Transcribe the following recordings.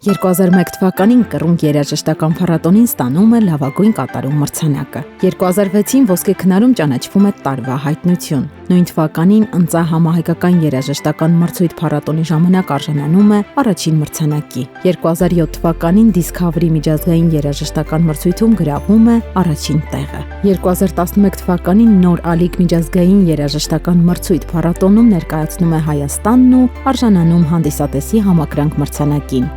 2001 թվականին կռունկ երաժշտական փառատոնին ստանում է լավագույն կատարում մրցանակը։ 2006-ին ոսկե քնարում ճանաչվում է տարվա հայտնություն։ Նույն թվականին ընծա համահայկական երաժշտական մրցույթ փառատոնի ժամանակ արժանանում է առաջին մրցանակի։ 2007 թվականին Discovery միջազգային երաժշտական մրցույթում գրավում է առաջին տեղը։ 2011 թվականին Նոր Ալիք միջազգային երաժշտական մրցույթ փառատոնում ներկայացնում է Հայաստանն ու արժանանում հանդիսատեսի համակրանք մրցանակին։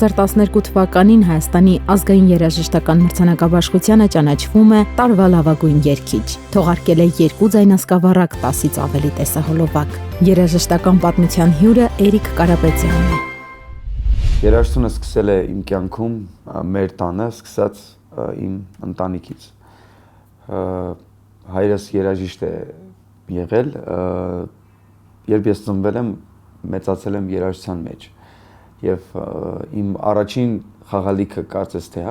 2012 թվականին Հայաստանի ազգային երաժշտական մրցանակաբաշխությանը ճանաչվում է տարվա լավագույն երգիչ։ Թողարկել է 2 ձայնասկավառակ 10-ից ավելի տեսահոլովակ։ Երաժշտական պատմության հյուրը Էրիկ Կարապետյանն է։ Երաժշտությունը սկսել է իմ կյանքում մեր տանը, սկսած իմ ընտանիքից։ Հայրս երաժիշտ է եղել, երբ ես ծնվել եմ, մեծացել եմ երաժշտության մեջ։ Եվ իմ առաջին խաղալիքը կարծես թե,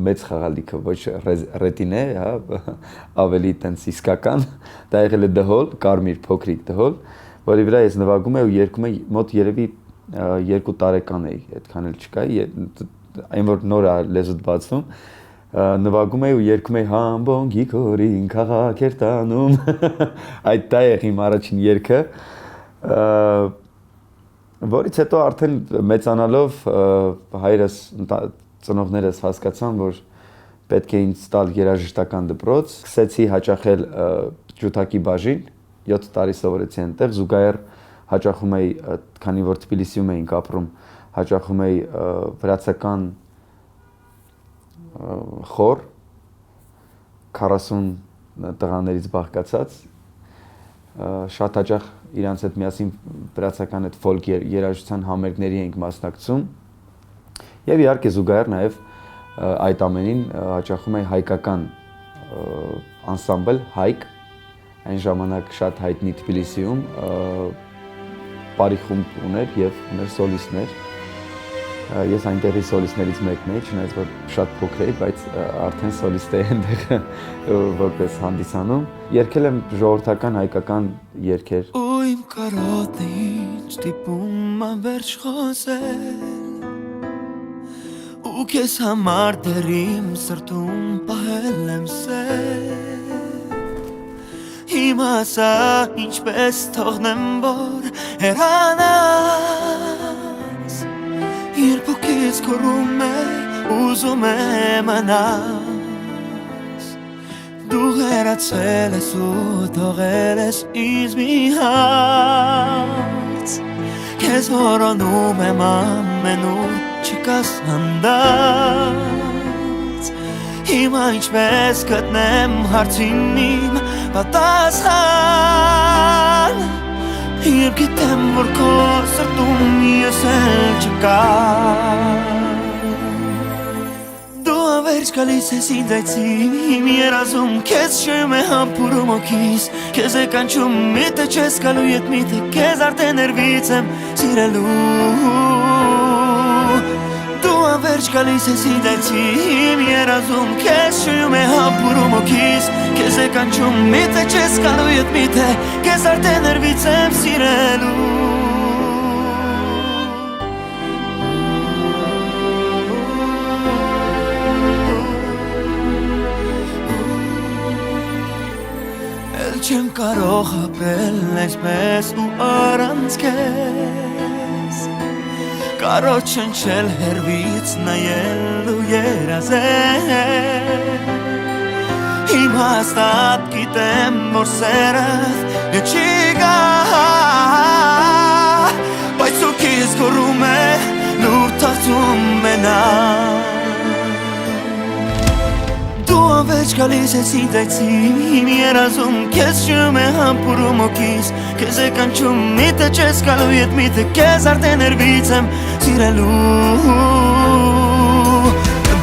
մեծ խաղալիքը, ոչ ռետինե, ավելի տենց իսկական, դա եղել է դհոլ, կարմիր փոքրիկ դհոլ, որի վրա ես նվագում եմ ու երգում եմ մոտ երևի 2 տարեկան էի, այդքան էլ չկայի, այն որ նոր է լեզուդ բացվում, նվագում եմ ու երգում եմ համբոնգի քորին քաղաք էր տանում, այդ դա է իմ առաջին երգը, որից հետո արդեն մեծանալով հայրս ծնողներս հասկացան, որ պետք է ինձ տալ երաժշտական դպրոց, սկսեցի հաճախել ջութակի բաժին, 7 տարի սովորեցի այնտեղ, զուգահեռ հաճախում էի, քանի որ Թբիլիսիում էինք ապրում, հաճախում էի վրացական խոր 40 տղաներից բաղկացած, շատ հաճախ իրանց հետ միասին վրացական այդ ֆոլք երաժշտության համերգների էինք մասնակցում եւ իհարկե զուգահեռ նաեւ այդ ամենին հաճախում էի հայկական անսամբլ հայկ այն ժամանակ շատ հայտնի Թբիլիսիում բարի խումբ ուներ եւ ուներ սոլիստներ ես այնտեղի սոլիստներից մեկն էի չնայած որ շատ փոքր էի բայց արդեն սոլիստ էի այնտեղ որպես հանդիսանում երգել եմ ժողովրդական հայկական երգեր ու իմ կարոտն ինձ տիպում ավերջ խոսել ու քեզ համար դեռ իմ սրտում պահել եմ սեր հիմա սա ինչպես թողնեմ որ հեռանաս երբ քեզ կորում է ուզում եմ անաս դու հեռացել ես ու թողել ես ինձ մի հարց քեզ որոնում եմ ամենուր չկաս հանդարտ հիմա ինչպես գտնեմ հարցին իմ պատասխան Երբ գիտեմ որ քո սրտում ես էլ չկա Դու ավերջ գալիս ես ինձ այցի Իմ երազում քեզ շում է համբուրում օքիս Քեզ է կանչում միտը չես գալու ետ միտը Քեզ արդեն ներվից եմ սիրելու Դու ավերջ գալիս ես ինձ այցի Իմ երազում քեզ շում է համբուրում օքիս Քեզ է կանչում միտը չես գալու ետ միտը Քեզ արդեն ներվից եմ սիրելու Չեմ կարող ապրել այսպես ու առանց քեզ Կարող չնչել հերվից նայել ու երազել Իմ հաստատ գիտեմ որ սերդ չի գա Բայց ու քեզ գորում է լուր թարթում մենալ Ավեջ գալիս ես ինձ այցի Իմ երազում քեզ շում է համբուրում օքիս Քեզ է կանչում միտը չես գալու ետ միտը Քեզ արդեն ներվից եմ սիրելու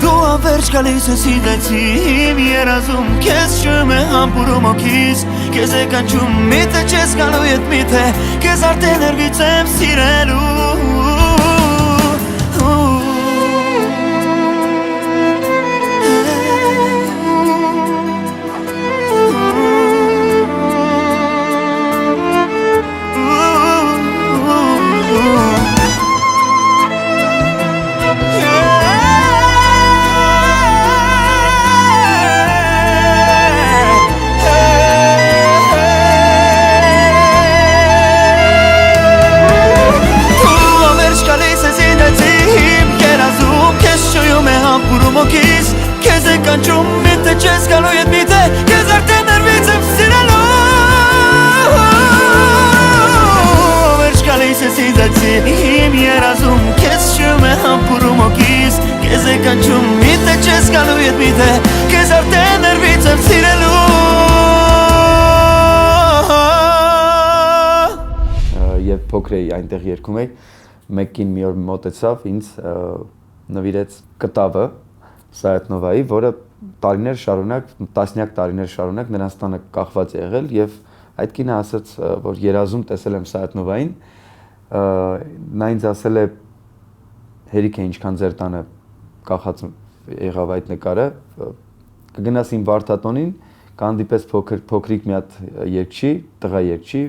Դու ավեջ գալիս ես ինձ այցի Իմ երազում քեզ շում է համբուրում օքիս Քեզ է կանչում միտը չես գալու ետ միտը Քեզ արդեն ներվից եմ սիրելու հոգիս Քեզ է կանչում միտը չես գալու ետ միտը Քեզ արդեն ներվից եմ սիրելու Վերջ գալիս ես ինձացի Իմ երազում քեզ շում է համբուրում հոգիս Քեզ է կանչում միտը չես գալու ետ միտը Քեզ արդեն ներվից եմ սիրելու Եվ փոքր էի այնտեղ երգում էի մեկին մի օր մոտեցավ ինձ նվիրեց կտավը Սայաթնովայի, որը տարիներ շարունակ, տասնյակ տարիներ շարունակ նրանց տանը կախված է եղել եւ այդ կինը ասաց, որ երազում տեսել եմ Սայաթնովային, նա ինձ ասել է հերիք է ինչքան ձեր տանը կախած եղավ այդ նկարը, կգնաս իմ վարդատոնին, կհանդիպես փոքրիկ մի հատ երգչի, տղա երգչի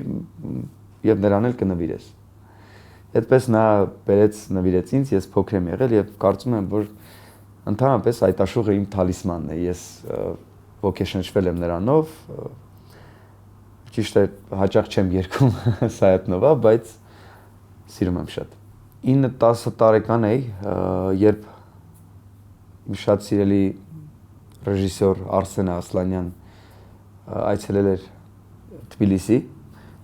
եւ նրան էլ կնվիրես։ Այդպես նա բերեց նվիրեց ինձ, ես փոքր եմ եղել եւ կարծում եմ, որ ընդհանրապես այդ աշուղը իմ թալիսմանն է, ես ոգեշնչվել եմ նրանով, ճիշտ է հաճախ չեմ երգում Սայաթնովա, բայց սիրում եմ շատ։ 9-10 տարեկան էի, երբ շատ սիրելի ռեժիսոր Արսեն Ասլանյան այցելել էր Թբիլիսի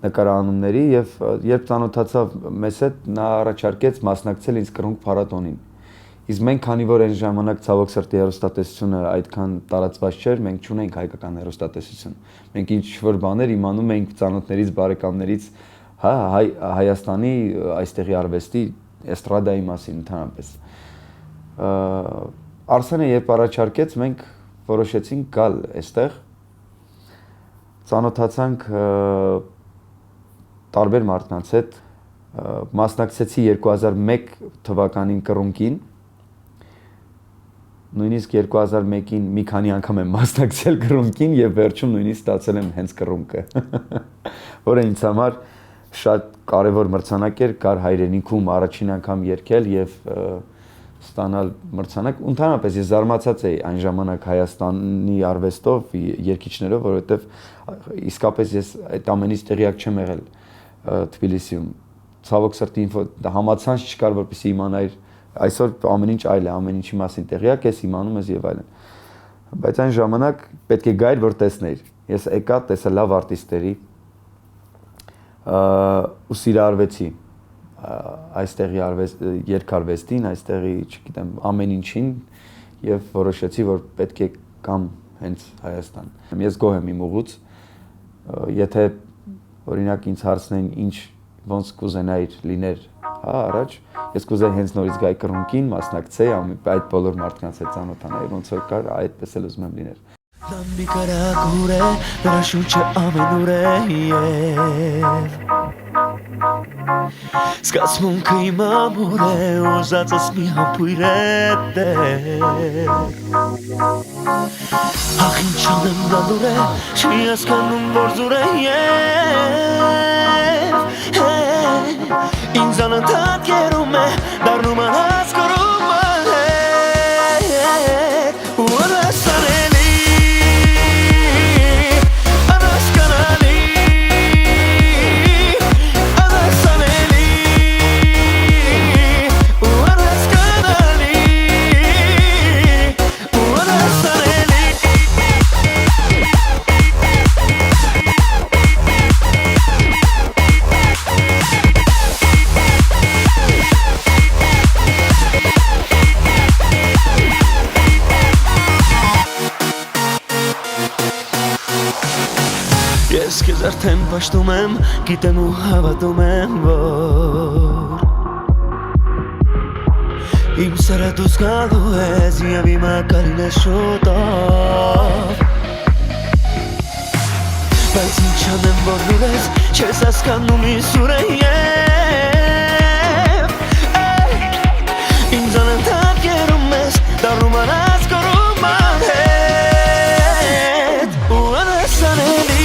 նկարահանումների եւ երբ ծանոթացավ մեզ հետ նա առաջարկեց մասնակցել ինձ կռունկ փառատոնին։ Իսկ մենք քանի որ այն ժամանակ ցավոք սրտի հեռուստատեսությունը այդքան տարածված չէր, մենք չունենք հայկական հեռուստատեսություն։ Մենք ինչ-որ բաներ իմանում էինք ծանոթներից, բարեկամներից, հա, Հայաստանի այստեղի արվեստի էստրադայի մասին ընդհանրապես։ Արսենը երբ առաջարկեց, մենք որոշեցինք գալ այստեղ։ Ծանոթացանք տարբեր մարդկանց հետ, մասնակցեցի 2001 թվականին կռունկին, նույնիսկ 2001-ին մի քանի անգամ եմ մասնակցել կռունկին եւ վերջում նույնիսկ ստացել եմ հենց կռունկը, որը ինձ համար շատ կարևոր մրցանակ էր, կար հայրենիքում առաջին անգամ երգել եւ ստանալ մրցանակ, ընդհանրապես ես զարմացած էի այն ժամանակ Հայաստանի արվեստով, երգիչներով, որովհետեւ իսկապես ես այդ ամենից տեղյակ չեմ եղել Թբիլիսիում, ցավոք սրտի համացանց չկար, որպեսզի իմանայր, այսօր ամեն ինչ այլ է, ամեն ինչի մասին տեղյակ ես, իմանում ես եւ այլն։ Բայց այն ժամանակ պետք է գայր, որ տեսներ։ Ես եկա, տեսա լավ արտիստերի, ու սիրարվեցի այստեղի երգարվեստին, այստեղի, չգիտեմ, ամեն ինչին եւ որոշեցի, որ պետք է կամ հենց Հայաստան։ Ես գոհ եմ իմ ուղուց, եթե օրինակ ինձ հարցնեն ինչ ոնց կուզենայիր լիներ, հա, առաջ, ես կուզեի հենց նորից գայի կռունկին, մասնակցեի, այդ բոլոր մարդկանց հետ ծանոթանայի, ոնց որ կար, այդպես էլ ուզում եմ լինել։ Նա մի կարագուր է, նրա շունչը ամենուր է և Զգացմունքը իմ ամուր է, ուզածս մի համբույր է դեր Ախ ինչ անեմ նա լուր է, չի հասկանում որ զուր է և Ինձ անընդհատ կերում է, դառնում անհասկորում հետ Ու անհասարել Ես քեզ արդեն պաշտում եմ, գիտեմ ու հավատում եմ, որ Իմ սերը դու զգալու ես և իմը կլինես շուտով Բայց ինչ անեմ որ լուր ես, չես հասկանում իսուր է և Ինձ անընդհատ կերում ես, դառնում անհասկորում հետ Ու անհասանելի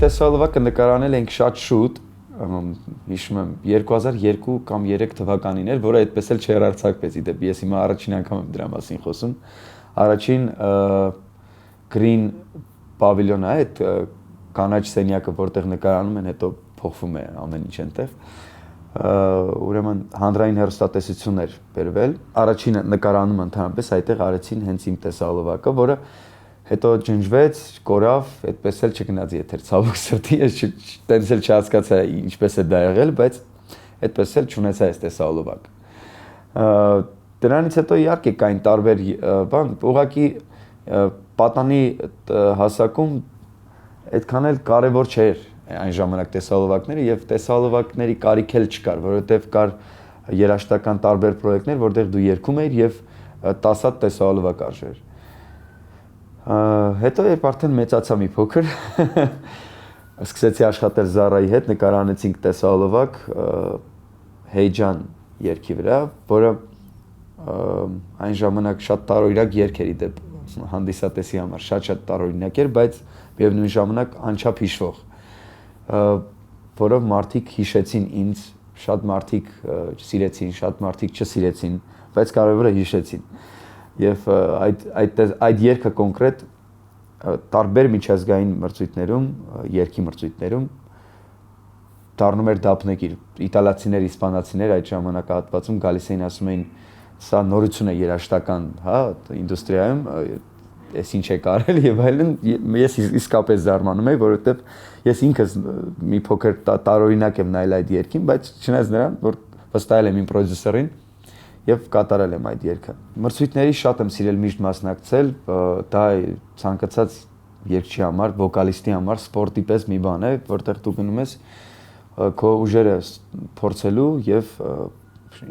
տեսահոլովակը նկարանել ենք շատ շուտ, հիշում եմ 2002 կամ 3 թվականին էր, որը այդպես էլ չհեռարձակվեց իդեպ, ես հիմա առաջին անգամ եմ դրա մասին խոսում։ Առաջին green pavillion-ը այդ կանաչ սենյակը, որտեղ նկարանում են, հետո փոխվում է ամեն ինչ այնտեղ։ Ուրեմն հանրային հեռուստատեսություն էր բերվել։ Առաջին նկարանում ընդհանրապես այդտեղ արեցին հենց իմ տեսահոլովակը, որը հետո ջնջվեց, կորավ, այդպես էլ չգնաց եթեր, ցավոք սրտի, ես տենց էլ չհասկացա ինչպես է դա եղել, բայց այդպես էլ չունեցա այս տեսահոլովակ։ Դրանից հետո իհարկե կային տարբեր բան, ուղղակի պատանի հասակում այդքան էլ կարևոր չէր այն ժամանակ տեսահոլովակները եւ տեսահոլովակների կարիք էլ չկար, որովհետեւ կար երաժշտական տարբեր պրոյեկտներ, որտեղ դու երգում էիր եւ 10 հատ տեսահոլովակ արժեր։ Հետո երբ արդեն մեծացա մի փոքր, սկսեցի աշխատել Զարայի հետ, նկարանեցինք տեսահոլովակ Հեյջան երգի վրա, որը այն ժամանակ շատ տարօրինակ երգ էր իդեպ հանդիսատեսի համար, շատ տարօրինակ էր, բայց միևնույն ժամանակ անչափ հիշվող, որով մարդիկ հիշեցին ինձ, շատ մարդիկ սիրեցին, շատ մարդիկ չսիրեցին, բայց կարևորը հիշեցին։ Եվ այդ երգը կոնկրետ տարբեր միջազգային մրցույթներում, երգի մրցույթներում դառնում էր դափնեկիր։ Իտալացիներ, իսպանացիներ այդ ժամանակահատվածում գալիս էին, ասում էին, սա նորություն է երաժշտական, հա, ինդուստրիայում, ես ինչ է կարել եւ այլն, ես իսկապես զարմանում եմ, որովհետեւ ես ինքս մի փոքր տարօրինակ եմ նայել այդ երգին, բայց չնայած նրան, որ վստահել եմ իմ պրոդյուսերին եւ կատարել եմ այդ երգը։ Մրցույթների շատ եմ սիրել միշտ մասնակցել, դա ցանկացած երգչի համար, վոկալիստի համար սպորտի պես մի բան է, որտեղ դու գնում ես քո ուժերը փորձելու եւ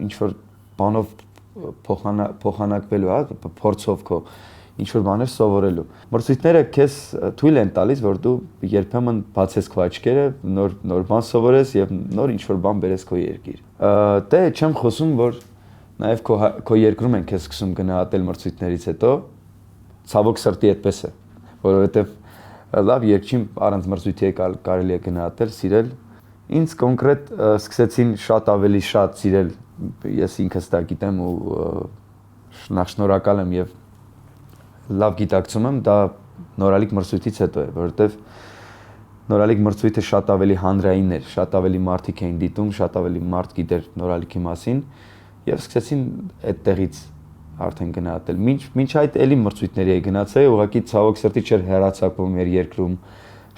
ինչ որ բանով փոխանակվելու, հա, փորձով քո ինչ որ բաներ սովորելու։ Մրցույթները քեզ թույլ են տալիս, որ դու երբեմն բացես քո աչքերը, նոր բան սովորես եւ նոր ինչ որ բան բերես քո երկիր։ Դե չեմ խոսում, որ նաև քո երկրում են քեզ սկսում գնահատել մրցույթներից հետո, ցավոք սրտի այդպես է, որովհետև լավ երգչին առանց մրցույթի կարելի է գնահատել, սիրել։ Ինձ կոնկրետ սկսեցին շատ ավելի շատ սիրել, ես ինքս դա գիտեմ ու շնորհակալ եմ եւ լավ գիտակցում եմ, դա նորալիկ մրցույթից հետո է, որովհետև նորալիկ մրցույթը շատ ավելի հանրային էր, շատ ավելի մարդիկ էին դիտում, շատ ավելի մարդ գիտեր նորալիքի մասին։ Եվ սկսեցին այդտեղից արդեն գնահատել։ Մինչ այդ էլի մրցույթների էի գնացել, ուղղակի ցավոք սրտի չէր հեռացակվում մեր երկրում,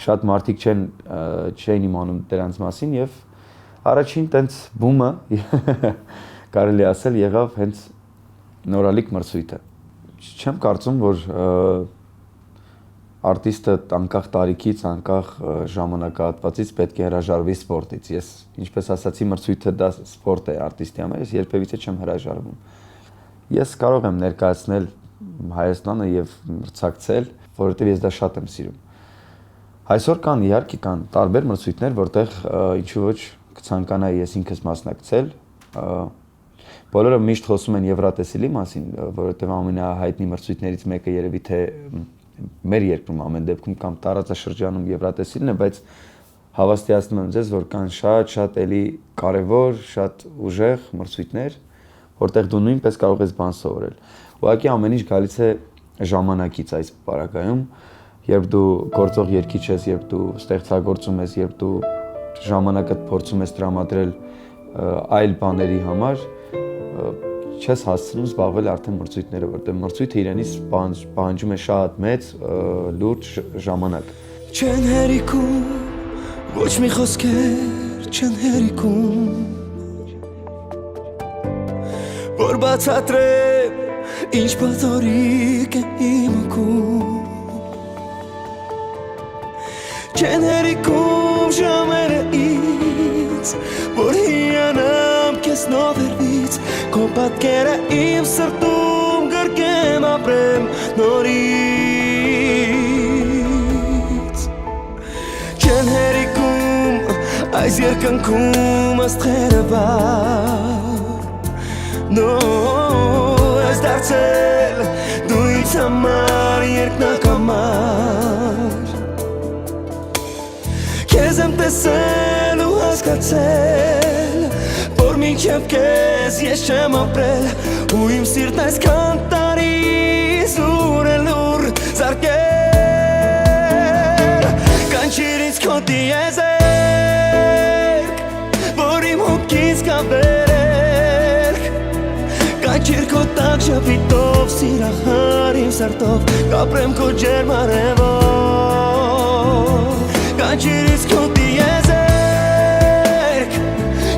շատ մարդիկ չէին իմանում դրանց մասին եւ առաջին տենց բումը կարելի ասել եղավ հենց նորալիկ մրցույթը։ Չեմ կարծում, որ արտիստը անկախ տարիքից, անկախ ժամանակահատվածից պետք է հրաժարվի սպորտից։ Ես, ինչպես ասացի, մրցույթը դա սպորտ է արտիստի համար, ես երբևիցե չեմ հրաժարվում։ Ես կարող եմ ներկայացնել Հայաստանը եւ մրցակցել, որովհետեւ ես դա շատ եմ սիրում։ Այսօր կան իհարկե կան տարբեր մրցույթներ, որտեղ ինչու ոչ կցանկանայի ես ինքս մասնակցել։ Բոլորը միշտ խոսում են Եվրատեսիլի մասին, որովհետեւ ամենահայտնի մրցույթներից մեկը երևի թե մեր երկրում ամեն դեպքում կամ տարածաշրջանում Եվրատեսիլն է, բայց հավաստիացնում եմ ձեզ, որ կան շատ էլի կարևոր, շատ ուժեղ մրցույթներ, որտեղ դու նույնպես կարող ես բան սովորել։ Ուղղակի ամեն ինչ գալիս է ժամանակից այս պարագայում, երբ դու գործող երգիչ ես, երբ դու ստեղծագործում ես, երբ դու ժամանակդ փորձում ես տրամադրել այլ բաների համար, չես հասցնում զբաղվել արդեն մրցույթներով, որտեղ մրցույթը իրենից պահանջում է շատ մեծ լուրջ ժամանակ։ Չեն հերիքում, ոչ մի խոսքեր չեն հերիքում, որ բացատրեմ, ինչ բոլորիկ է իմ ուքում։ Չեն հերիքում ժամերը ինձ, որ հիանամ քեզ նովերվից, քո պատկերը իմ սրտում գրկեմ ապրեմ նորից։ Չեն հերիքում այս երկնքում աստղերը բար, ես դարձել դու ինձ համար երկնակամար։ տեսել ու հասկացել որ մինչև քեզ ես չեմ ապրել ու իմ սիրտն այսքան տարի զուրելուր զարկել կանչիր ինձ քո տիեզերք որ իմ հոգից կաբերեք կանչիր քո տակ շապիտով սիրահար իմ սրտով կապրեմ քո ջերմ արևով կանչիր ինձ քո տիեզերք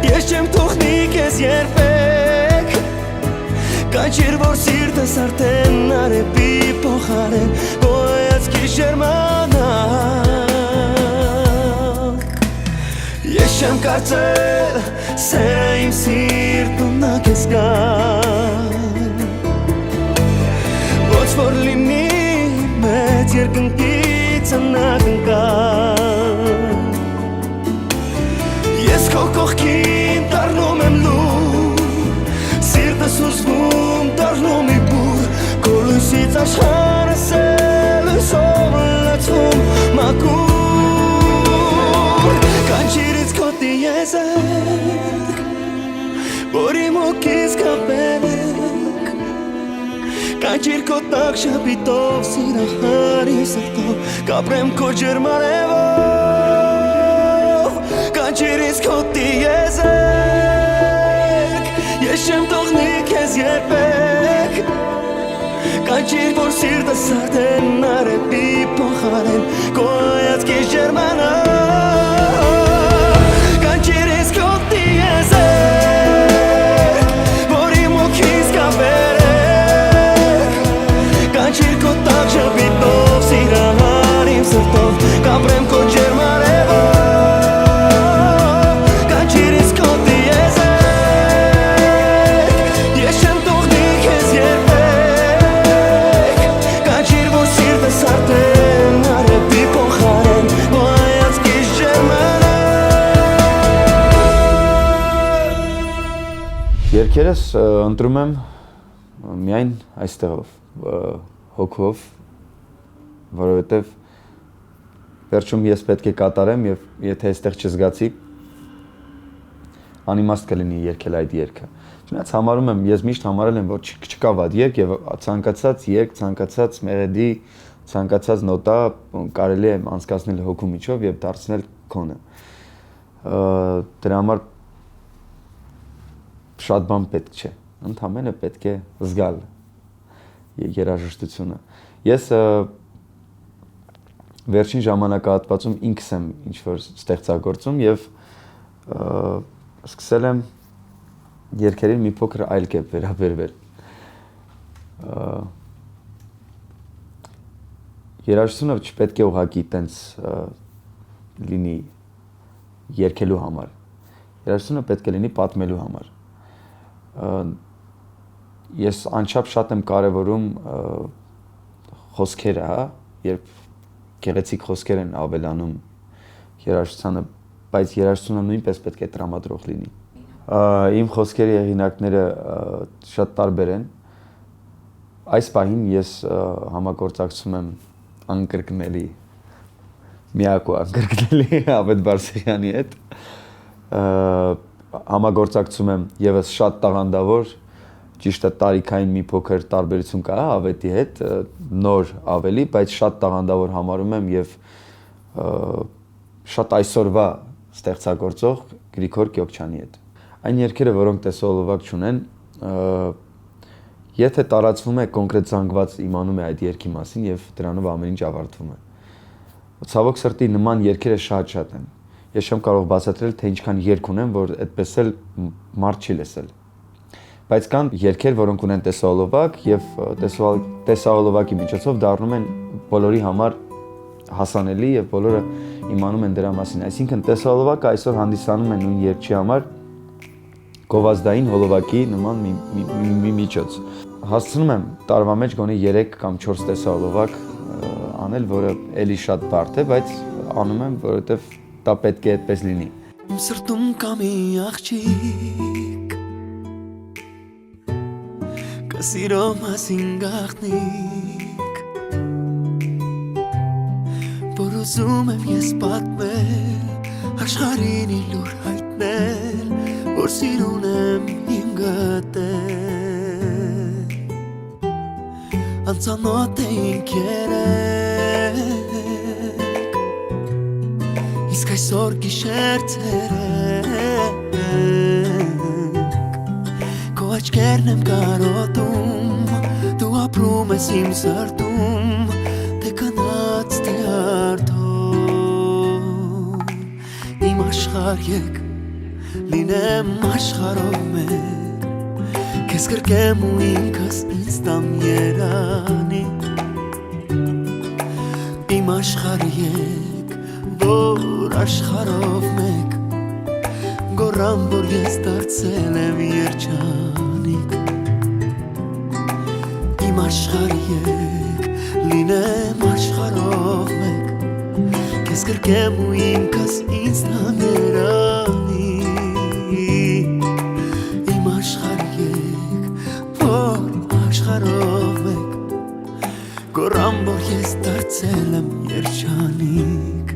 ես չեմ թողնի քեզ երբեք կանչիր որ սիրտս արդեն արևի փոխարեն քո հայացքի շերմանակ ես չեմ կարծել սերը իմ սիրտում նա քեզ կա ոչ որ լինի մեծ երկնքից անակնկալ ես քո կողքին դառնում եմ լուր սիրտս ուզվում դառնում մի բուր քո լույսից աշխարհս է լույսով լցվում մաքուր կանչիր ինձ քո տիեզերք որ իմ հոգից կապերեք կանչիր քո տակ շապիտով սիրահար իմ սրտով կապրեմ քո ջերմ արևով կանչիր ինձ քո տիեզերք ես չեմ թողնի քեզ երբեք կանչիր որ սիրտս արդեն արևի փոխարեն քո հայացքի շերմանակ կանչիր ինձ քո տիեզերք որ իմ հոգից կապերեք կանչիր քո տակ շապիտով սիրահար իմ սրտով կապրեմ քո ջերմ արևով կանչիր ինձ քո տիեզերք ես չեմ թողնի քեզ երբեք կանչիր որ սիրտս արդեն արևի փոխարեն քո հայացքի շերմանակ Երգերս ընտրում եմ միայն այստեղով հոգով որովհետև վերջում ես պետք է կատարեմ եւ եթե այստեղ չզգացի անիմաստ կլինի երգել այդ երգը չնայած համարում եմ ես միշտ համարել եմ որ չկա վատ երգ եւ ցանկացած երգ ցանկացած մեղեդի ցանկացած նոտա կարելի է անցկացնել հոգու միջով եւ դարձնել քոնը դրա համար շատ բան պետք չէ ընդհանրապես պետք է զգալ երաժշտությունը ես վերջին ժամանակահատվածում ինքս եմ ինչ որ ստեղծագործում եւ սկսել եմ երգերին մի փոքր այլ կերպ վերաբերվել երաժշտությունը չպետք է ուղղակի տենց լինի երգելու համար երաժշտությունը պետք է լինի պատմելու համար ես անչափ շատ եմ կարևորում խոսքերը, հա, երբ գեղեցիկ խոսքեր են ավելանում երաժշտությանը, բայց երաժշտությունը նույնպես պետք է տրամադրող լինի։ Իմ խոսքերի հեղինակները շատ տարբեր են։ Այս պահին ես համագործակցում եմ անկրկնելի միակ ու անկրկնելի Ավետ Բարսեղյանի հետ։ Համագործակցում եմ եւս շատ տաղանդավոր ճիշտ է տարիքային մի փոքր տարբերություն կա Ավետի հետ, նոր ավելի, բայց շատ տաղանդավոր համարում եմ եւ շատ այսօրվա ստեղծագործող Գրիգոր Կյոքչյանի հետ։ Այն երգերը, որոնք տեսողովակ չունեն, եթե տարածվում է կոնկրետ զանգված իմանում է այդ երգի մասին եւ դրանով ամեն ինչ ավարտվում է։ Ցավոք սրտի նման երգերը շատ են։ Ես չեմ կարող բացատրել, թե ինչքան երգ ունեմ, որ այդպես էլ մարդ չի լսել։ Բայց կան երգեր, որոնք ունեն տեսահոլովակ եւ տեսահոլովակի միջոցով դառնում են բոլորի համար հասանելի եւ բոլորը իմանում են դրա մասին։ Այսինքն տեսահոլովակը այսօր հանդիսանում է նույն երգչի համար գովազդային հոլովակի նման մի միջոց։ Հասցնում եմ տարվա մեջ գոնե 3 կամ 4 տեսահոլովակ անել, որը էլի շատ բարդ է, բայց անում եմ, որովհետեւ դա պետք է այդպես լինի։ Իմ սրտում կա մի աղջիկ Կսիրո մասին գաղտնիք Որ ուզում եմ ես պատմել Աշխարհին իլուր հայտնել որ սիրուն եմ իմ գտել անծանոթ էինք երեք իսկ այսօր գիշեր ցերեկ քո աչքերն եմ կարոտում դու ապրում ես իմ սրտում թե կանաց թե արդյոք իմ աշխարհ եկ լինեմ աշխարհով մեկ քեզ կրկեմ ու ինքս ինձ տամ երանի իմ աշխարհ եկ որ աշխարհով մեկ գոռամ որ ես դարձել եմ երջանիկ իմ աշխարհ եկ լինեմ աշխարհով մեկ քեզ կրկեմ ու ինքս ինձ տամ երանի իմ աշխարհ եկ որ աշխարհով մեկ գոռամ որ ես դարձել եմ երջանիկ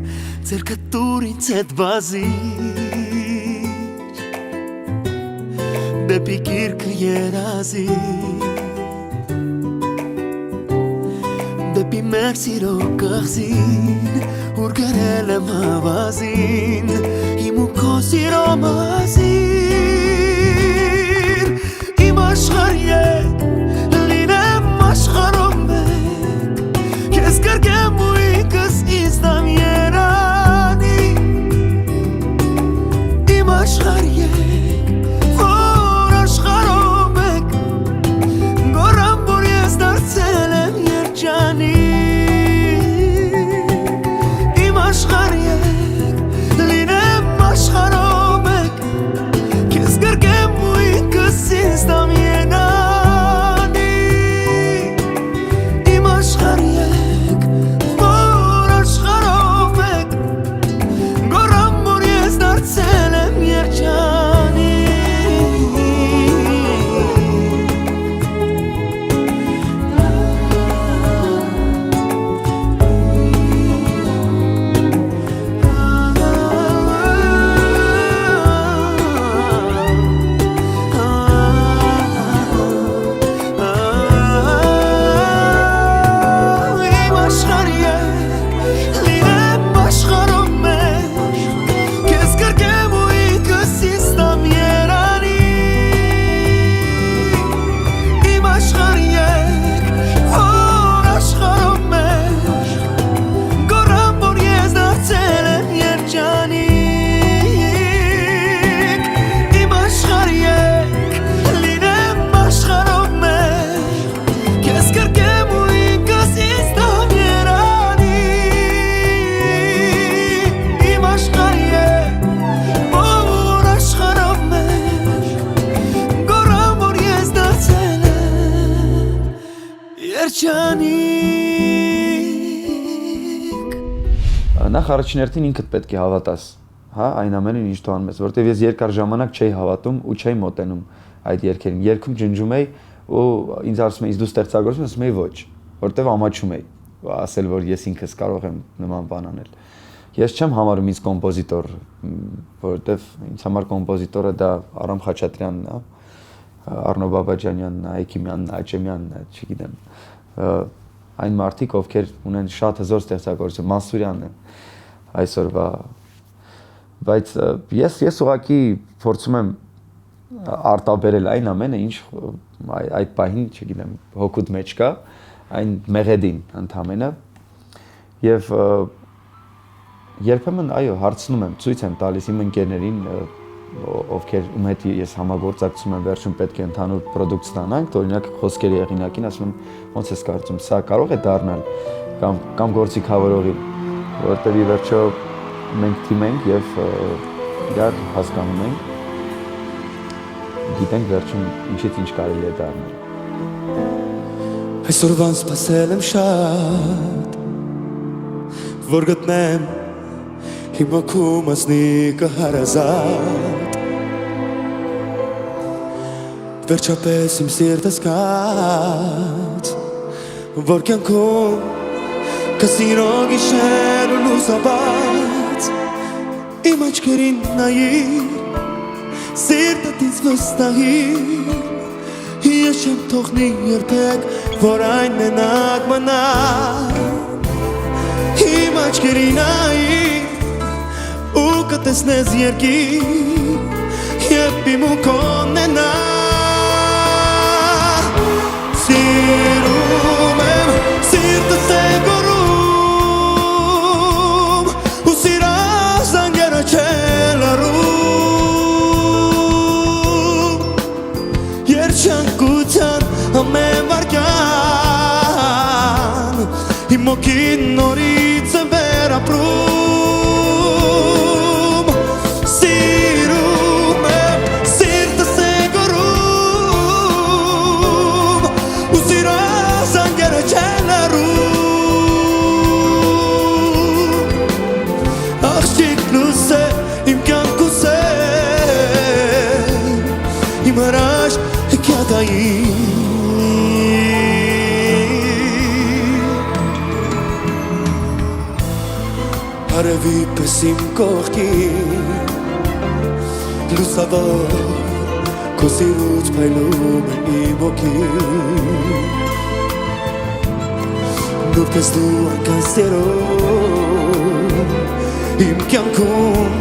ձերքդ տուր ինձ հետ վազիր դեպի գիրքը երազիր դեպի մեր սիրո կղզին ուր գրել եմ հավազին իմ ու քո սիրո մասին իմ աշխարհ եկ լինեմ աշխարհով մեկ քեզ կրկեմ ու ինքս ինձ տամ երանի իմ աշխարհ եկ որ աշխարհով մեկ գոռամ որ ես դարձել եմ երջանիկ իմ աշխարհ եկ լինեմ աշխարհով մեկ քեզ կրկեմ ու ինքս ինձ տամ երանի իմ աշխարհ եկ որ աշխարհով մեկ գոռամ որ ես դարձել եմ երջանիկ Նախ առաջին ինքդ պետք է հավատաս, հա, այն ամենին ինչ դու անում ես, որտեվ ես երկար ժամանակ չէի հավատում ու չէի մոտենում այդ երգերին։ Երգում ջնջում էի ու ինձ ասում էին, դու ստեղծագործում ես, ասում էի ոչ, որտեվ ամաչում էի, ասել որ ես ինքս կարող եմ նման բան անել։ Ես չեմ համարում ինձ կոմպոզիտոր, որտեվ ինձ համար կոմպոզիտորը դա Արամ Խաչատրյանն է, Արնո Բաբաջանյանն, Այքիմյանն, Աճեմյանն, չգիտեմ։ Այն մարդիկ, ովքեր ունեն շատ հզոր ստեղծագործություն, Մանսուրյանն է այսօրվա, բայց ես ուղղակի փորձում եմ արտաբերել այն ամենը, ինչ այդ պահին, չգիտեմ, հոգուդ մեջ կա, այն մեղեդին ընդամենը, եւ երբեմն այո, հարցնում եմ, ցույց եմ տալիս իմ ընկերներին, ովքեր ում հետ ես համագործակցում եմ, վերջում պետք է ընդհանուր պրոդուկտ ստանանք, օրինակ խոսքերի հեղինակին ասում եմ, ոնց ես կարծում, սա կարող է դառնալ կամ գործիքավորողի, որտեղ ի վերջո մենք թիմ ենք եւ իրար հասկանում ենք, գիտենք վերջում ինչից ինչ կարելի է դառնալ։ Այսօրվան սպասել եմ շատ, որ գտնեմ իմ հոգու մասնիկը հարազատ, վերջապես իմ սիրտը զգաց, որ կյանքում կսիրո գիշեր ու լուսաբաց, Իմ աչքերին նայիր Սիրտդ ինձ վստահիր Ես չեմ թողնի երբեք Որ այն մենակ մնա Իմ աչքերին նայիր Ու կտեսնես երկիր Եվ իմ ու կոնենա Սիրում եմ Սիրտս է գորում Ու սիրած անգերը չել առում Երջանկության ամեն վարկյան Իմ մոքին նորից է վերապրում Սիրում եմ Սիրտս է գորում Ու սիրած անգերը չել առում Աղջիկ լույս է իմ կյանքուս է Իմ հրաշ հեքիաթային Արևի պես իմ կողքին Լուսավոր Քո սիրուց փայլում է իմ հոգին Նույնպես դու անգան սերով Իմ կյանքում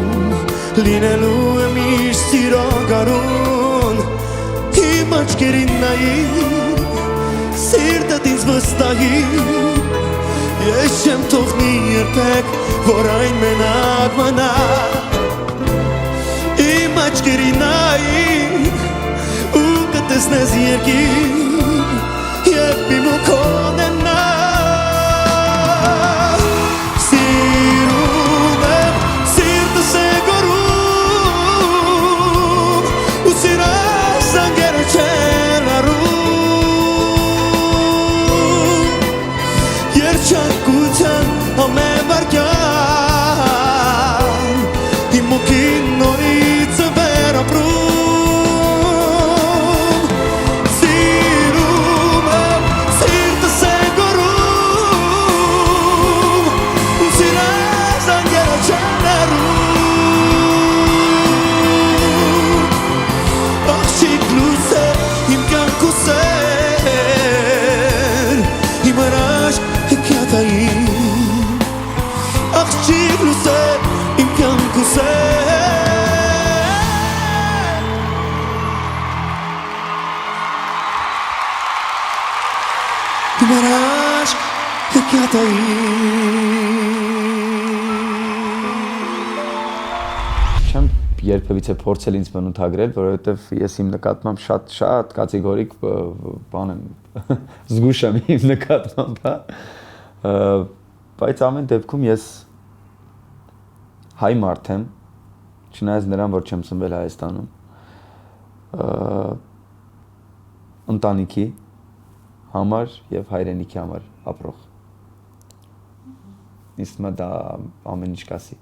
լինելու է միշտ սիրո գարուն Իմ աչքերին նայիր Սիրտդ ինձ վստահիր Ես չեմ թողնի երբեք Որ այն մենակ մնա Իմ աչքերին նայիր Ու կտեսնես երկիր Եվ իմ ու կոնենա Սիրում եմ Սիրտս է գորում Ու սիրած անգերը չել առում Երջանկության ամեն վարկյան Իմ մոքին նորից է վերապրում Սիրում եմ Սիրտս է գորում Ու սիրած անգերը չել առում Աղջիկ լույս է իմ կյանքուս է Իմ հրաշ հեքիաթային Աղջիկ լույս է իմ կյանքուս է Իմ հրաշ հեքիաթային Չեմ երբևիցե փորձել ինձ բնութագրել, որովհետև ես իմ նկատմամբ շատ կատեգորիկ բան եմ զգուշ եմ իմ նկատմամբ, հա։ Բայց ամեն դեպքում ես հայ մարդ եմ, չնայած նրան, որ չեմ ծնվել Հայաստանում, ընտանիքի համար եւ հայրենիքի համար ապրող։ Իսկ դա ամեն ինչ կասի։